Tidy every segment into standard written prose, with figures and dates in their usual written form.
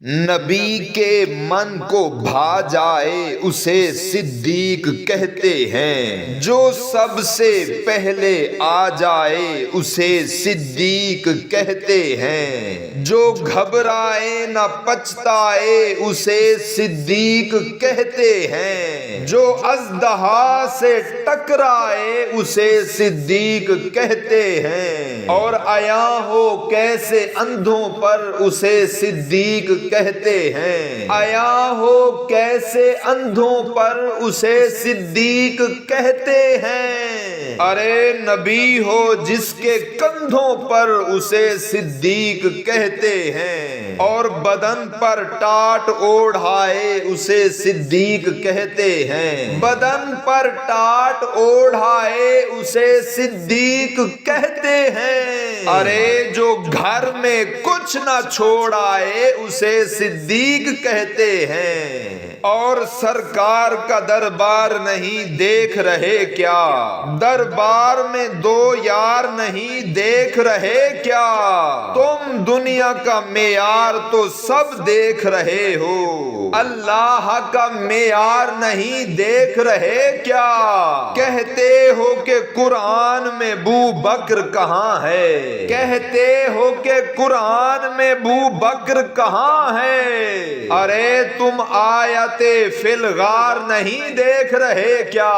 نبی کے من کو بھا جائے اسے صدیق کہتے ہیں، جو سب سے پہلے آ جائے اسے صدیق کہتے ہیں، جو گھبرائے نہ پچھتائے اسے صدیق کہتے ہیں، جو اژدہا سے ٹکرائے اسے صدیق کہتے ہیں، اور عیاں ہو کیسے اندھوں پر اسے صدیق کہتے ہیں، عیاں ہو کیسے اندھوں پر اسے صدیق کہتے ہیں، ارے نبی ہو جس کے کندھوں پر اسے صدیق کہتے ہیں، اور بدن پر ٹاٹ اوڑھائے اسے صدیق کہتے ہیں، بدن پر ٹاٹ اوڑھائے اسے صدیق کہتے ہیں، ارے جو گھر میں کچھ نہ چھوڑ آئے اسے صدیق کہتے ہیں، اور سرکار کا دربار نہیں دیکھ رہے کیا، دربار میں دو یار نہیں دیکھ رہے کیا، تم دنیا کا معیار تو سب دیکھ رہے ہو، اللہ کا معیار نہیں دیکھ رہے کیا، کہتے ہو کہ قرآن میں ابو بکر کہاں ہے، کہتے ہو کہ قرآن میں ابو بکر کہاں ہے، ارے تم آیت فی الغار نہیں دیکھ رہے کیا،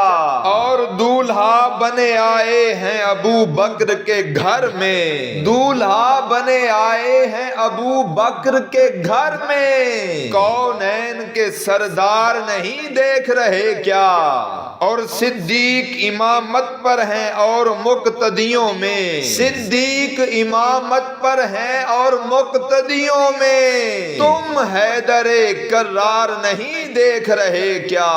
اور دولہا بنے آئے ہیں ابو بکر کے گھر میں، دولہا بنے آئے ہیں ابو بکر کے گھر میں، کونین کے سردار نہیں دیکھ رہے کیا، اور صدیق امامت پر ہیں اور مقتدیوں میں، صدیق امامت پر ہیں اور مقتدیوں میں، تم حیدر کرار نہیں دیکھ رہے کیا۔